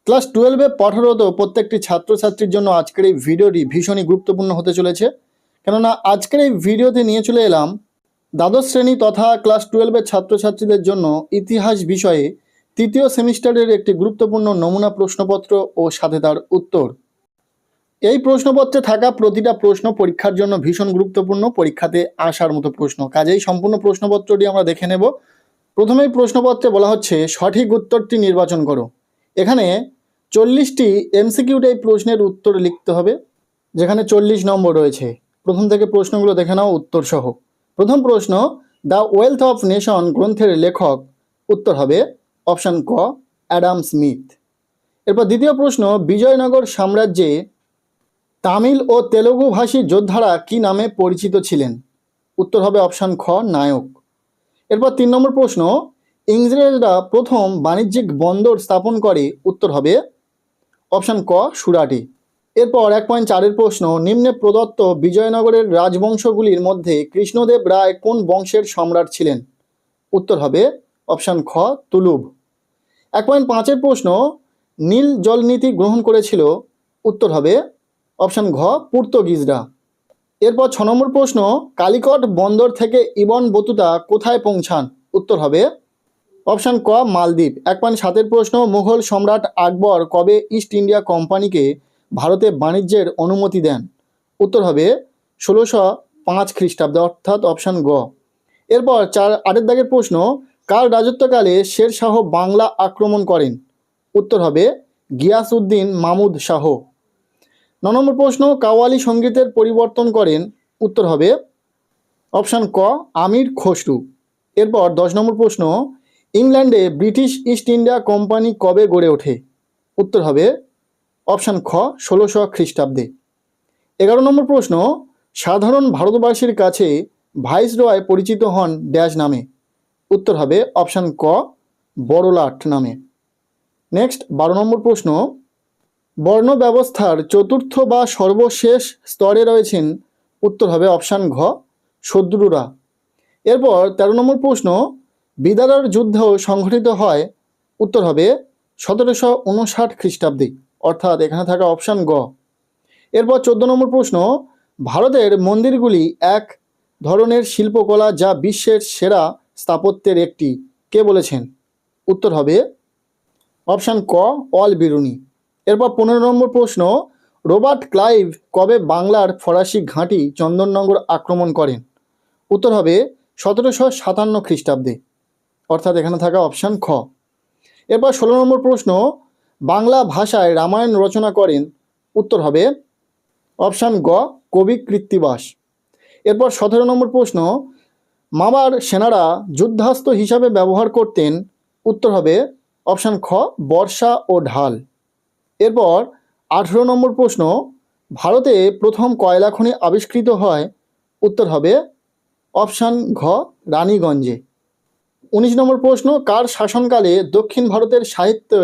Class 12-এ পাঠরত প্রত্যেকটি ছাত্রছাত্রীর জন্য আজকের এই ভিডিওটি ভীষণই গুরুত্বপূর্ণ হতে চলেছে, কেননা আজকের এই ভিডিওতে নিয়ে চলে এলাম দ্বাদশ শ্রেণী তথা ক্লাস 12-এর ছাত্রছাত্রীদের জন্য ইতিহাস বিষয়ে তৃতীয় সেমিস্টারের একটি গুরুত্বপূর্ণ নমুনা প্রশ্নপত্র ও সাথে তার উত্তর। এই প্রশ্নপত্রে থাকা প্রতিটা প্রশ্ন পরীক্ষার জন্য ভীষণ গুরুত্বপূর্ণ, পরীক্ষাতে আসার মতো প্রশ্ন। কাজেই সম্পূর্ণ প্রশ্নপত্রটি আমরা দেখে নেব। প্রথমেই প্রশ্নপত্রে বলা হচ্ছে সঠিক উত্তরটি নির্বাচন করো। এখানে 40টি এমসিকিউতে এই প্রশ্নের উত্তর লিখতে হবে, যেখানে 40 নম্বর রয়েছে। প্রথম থেকে প্রশ্নগুলো দেখে নাও উত্তর সহ। প্রথম প্রশ্ন, দ্য ওয়েলথ অফ নেশন গ্রন্থের লেখক। উত্তর হবে অপশান ক, অ্যাডাম স্মিথ। এরপর দ্বিতীয় প্রশ্ন, বিজয়নগর সাম্রাজ্যে তামিল ও তেলুগু ভাষী যোদ্ধারা কি নামে পরিচিত ছিলেন? উত্তর হবে অপশান খ, নায়ক। এরপর 3 নম্বর প্রশ্ন, ইংরেজরা প্রথম বাণিজ্যিক বন্দর স্থাপন করে। উত্তর হবে অপশান ক, সুরাটে। এরপর 1.4-এর প্রশ্ন, নিম্নে প্রদত্ত বিজয়নগরের রাজবংশগুলির মধ্যে কৃষ্ণদেব রায় কোন বংশের সম্রাট ছিলেন? উত্তর হবে অপশান খ, তুলুভ। 1.5-এর প্রশ্ন, নীল জলনীতি গ্রহণ করেছিল। উত্তর হবে অপশান ঘ, পর্তুগিজরা। এরপর 6 নম্বর প্রশ্ন, কালিকট বন্দর থেকে ইবন বতুতা কোথায় পৌঁছান? উত্তর হবে অপশান ক, মালদ্বীপ। 1.7-এর প্রশ্ন, মুঘল সম্রাট আকবর কবে ইস্ট ইন্ডিয়া কোম্পানিকে ভারতে বাণিজ্যের অনুমতি দেন? উত্তর হবে 1605 খ্রিস্টাব্দে, অর্থাৎ অপশান গ। এরপর 8-এর দাগের প্রশ্ন, কার রাজত্বকালে শের শাহ বাংলা আক্রমণ করেন? উত্তর হবে গিয়াসউদ্দিন মামুদ শাহ। 9 নম্বর প্রশ্ন, কাওয়ালি সঙ্গীতের পরিবর্তন করেন। উত্তর হবে অপশান ক, আমির খসরু। এরপর 10 নম্বর প্রশ্ন, ইংল্যান্ডে ব্রিটিশ ইস্ট ইন্ডিয়া কোম্পানি কবে গড়ে ওঠে? উত্তর হবে অপশান খ, 1600 খ্রিস্টাব্দে। 11 নম্বর প্রশ্ন, সাধারণ ভারতবাসীর কাছে ভাইসরয় পরিচিত হন ড্যাশ নামে? উত্তর হবে অপশান ক, বড়লাট নামে। নেক্সট 12 নম্বর প্রশ্ন, বর্ণ ব্যবস্থার চতুর্থ বা সর্বশেষ স্তরে রয়েছেন। উত্তর হবে অপশান ঘ, শূদ্ররা। এরপর 13 নম্বর প্রশ্ন, বিদারর যুদ্ধ সংঘটিত হয়। উত্তর হবে 1759 খ্রিস্টাব্দে, অর্থাৎ এখানে থাকা অপশান গ। এরপর 14 নম্বর প্রশ্ন, ভারতের মন্দিরগুলি এক ধরনের শিল্পকলা যা বিশ্বের সেরা স্থাপত্যের একটি, কে বলেছেন? উত্তর হবে অপশান ক, অল বিরুনি। এরপর 15 নম্বর প্রশ্ন, রবার্ট ক্লাইভ কবে বাংলার ফরাসি ঘাঁটি চন্দননগর আক্রমণ করেন? উত্তর হবে 1757 খ্রিস্টাব্দে, অর্থাৎ এখানে থাকা অপশান খ। এরপর 16 নম্বর প্রশ্ন, বাংলা ভাষায় রামায়ণ রচনা করেন। উত্তর হবে অপশান গ, কবি কৃত্তিবাস। এরপর 17 নম্বর প্রশ্ন, মামার সেনারা যুদ্ধাস্ত্র হিসাবে ব্যবহার করতেন। উত্তর হবে অপশান খ, বর্ষা ও ঢাল। এরপর 18 নম্বর প্রশ্ন, ভারতে প্রথম কয়লা খনি আবিষ্কৃত হয়। উত্তর হবে অপশান ঘ, রানীগঞ্জে। 19 নম্বর প্রশ্ন, কার শাসনকালে দক্ষিণ ভারতের সাহিত্যে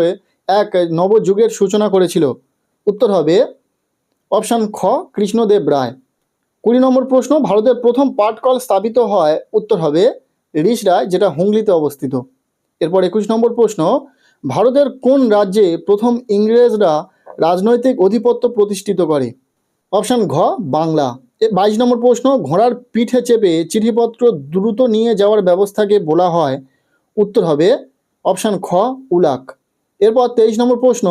এক নবযুগের সূচনা করেছিল? উত্তর হবে অপশান খ, কৃষ্ণদেব রায়। 20 নম্বর প্রশ্ন, ভারতের প্রথম পাটকল স্থাপিত হয়। উত্তর হবে রিষড়ায়, যেটা হুগলিতে অবস্থিত। এরপর 21 নম্বর প্রশ্ন, ভারতের কোন রাজ্যে প্রথম ইংরেজরা রাজনৈতিক আধিপত্য প্রতিষ্ঠিত করে? অপশান ঘ, বাংলা। 22 নম্বর প্রশ্ন, ঘোড়ার পিঠে চেপে চিঠিপত্র দ্রুত নিয়ে যাওয়ার ব্যবস্থাকে বলা হয়। উত্তর হবে অপশান খ, উলাক। এরপর 23 নম্বর প্রশ্ন,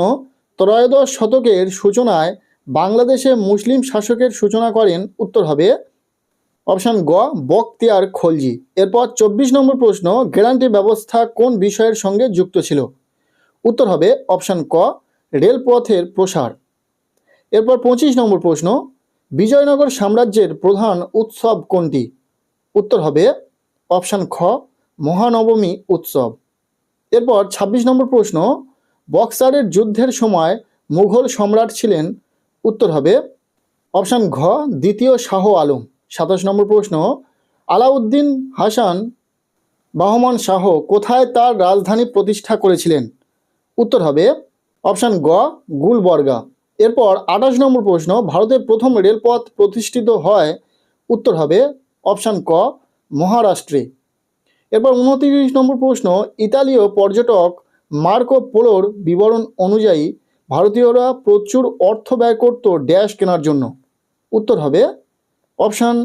ত্রয়োদশ শতকের সূচনায় বাংলাদেশে মুসলিম শাসকের সূচনা করেন। উত্তর হবে অপশান গ, বখতিয়ার খলজি। এরপর 24 নম্বর প্রশ্ন, গ্যারান্টি ব্যবস্থা কোন বিষয়ের সঙ্গে যুক্ত ছিল? উত্তর হবে অপশান ক, রেলপথের প্রসার। এরপর 25 নম্বর প্রশ্ন, বিজয়নগর সাম্রাজ্যের প্রধান উৎসব কোনটি? উত্তর হবে অপশান খ, মহানবমী উৎসব। এরপর 26 নম্বর প্রশ্ন, বক্সারের যুদ্ধের সময় মুঘল সম্রাট ছিলেন। উত্তর হবে অপশান ঘ, দ্বিতীয় শাহ আলম। 27 নম্বর প্রশ্ন, আলাউদ্দিন হাসান বাহমান শাহ কোথায় তার রাজধানী প্রতিষ্ঠা করেছিলেন? উত্তর হবে অপশান গ, গুলবর্গা। এরপর 28 নম্বর প্রশ্ন, ভারতের প্রথম রেলপথ প্রতিষ্ঠিত হয়। উত্তর হবে অপশান ক, মহারাষ্ট্রে। এরপর 29 নম্বর প্রশ্ন, ইতালীয় পর্যটক মার্কো পোলোর বিবরণ অনুযায়ী ভারতীয়রা প্রচুর অর্থ ব্যয় করত ড্যাশ কেনার জন্য? উত্তর হবে অপশান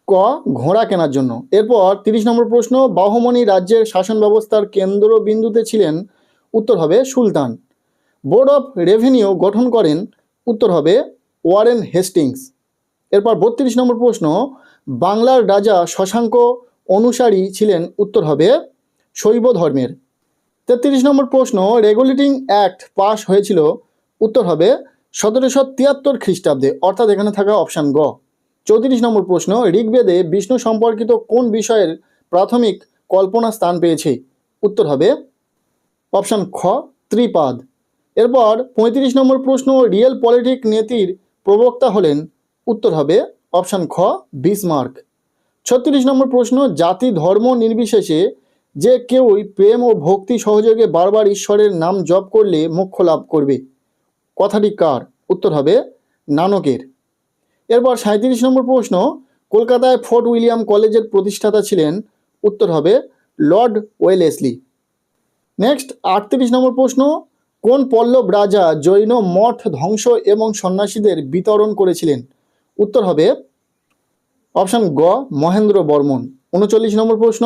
ক, ঘোড়া কেনার জন্য। এরপর 30 নম্বর প্রশ্ন, বাহমনি রাজ্যের শাসন ব্যবস্থার কেন্দ্রবিন্দুতে ছিলেন? উত্তর হবে সুলতান। বোর্ড অফ রেভিনিউ গঠন করেন? উত্তর হবে ওয়ারেন হেস্টিংস। এরপর 32 নম্বর প্রশ্ন, বাংলার রাজা শশাঙ্ক অনুসারী ছিলেন? উত্তর হবে শৈব ধর্মের। 33 নম্বর প্রশ্ন, রেগুলেটিং অ্যাক্ট পাস হয়েছিল? উত্তর হবে 1773 খ্রিস্টাব্দে, অর্থাৎ এখানে থাকা অপশান গ। 34 নম্বর প্রশ্ন, ঋগ্বেদে বিষ্ণু সম্পর্কিত কোন বিষয়ের প্রাথমিক কল্পনা স্থান পেয়েছে? উত্তর হবে অপশান খ, ত্রিপাদ। এরপর 35 নম্বর প্রশ্ন, রিয়েল পলিটিক নীতির প্রবক্তা হলেন? উত্তর হবে অপশান খ, বিসমার্ক। 36 নম্বর প্রশ্ন, জাতি ধর্ম নির্বিশেষে যে কেউই প্রেম ও ভক্তি সহযোগে বারবার ঈশ্বরের নাম জপ করলে মোক্ষ লাভ করবে, কথাটি কার? উত্তর হবে নানকের। এরপর 37 নম্বর প্রশ্ন, কলকাতায় ফোর্ট উইলিয়াম কলেজের প্রতিষ্ঠাতা ছিলেন? উত্তর হবে লর্ড ওয়েলেসলি। নেক্সট 38 নম্বর প্রশ্ন, কোন পল্লব রাজা জৈন মঠ ধ্বংস এবং সন্ন্যাসীদের বিতরণ করেছিলেন? উত্তর হবে অপশান গ, মহেন্দ্র বর্মন। 39 নম্বর প্রশ্ন,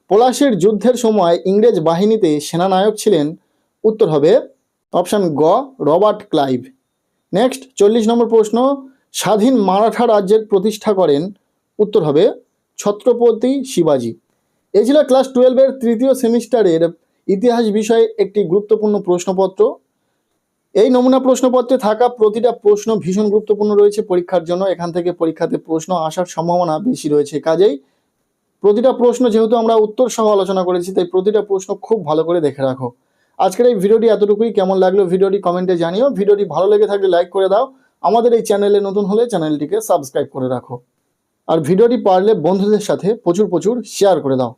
পলাশির যুদ্ধের সময় ইংরেজ বাহিনীতে সেনানায়ক ছিলেন? উত্তর হবে অপশান গ, রবার্ট ক্লাইভ। নেক্সট 40 নম্বর প্রশ্ন, স্বাধীন মারাঠা রাজ্যের প্রতিষ্ঠা করেন? উত্তর হবে ছত্রপতি শিবাজি। এই ছিল ক্লাস 12-এর তৃতীয় সেমিস্টারের ইতিহাস বিষয়ে একটি গুরুত্বপূর্ণ প্রশ্নপত্র। এই নমুনা প্রশ্নপত্রে থাকা প্রতিটা প্রশ্ন ভীষণ গুরুত্বপূর্ণ রয়েছে পরীক্ষার জন্য। এখান থেকে পরীক্ষাতে প্রশ্ন আসার সম্ভাবনা বেশি রয়েছে। কাজেই প্রতিটা প্রশ্ন যেহেতু আমরা উত্তর সহ আলোচনা করেছি, তাই প্রতিটা প্রশ্ন খুব ভালো করে দেখে রাখো। আজকের এই ভিডিওটি এতটুকুই। কেমন লাগলো ভিডিওটি কমেন্টে জানিও। ভিডিওটি ভালো লেগে থাকলে লাইক করে দাও। আমাদের এই চ্যানেলে নতুন হলে চ্যানেলটিকে সাবস্ক্রাইব করে রাখো। আর ভিডিওটি পারলে বন্ধুদের সাথে প্রচুর শেয়ার করে দাও।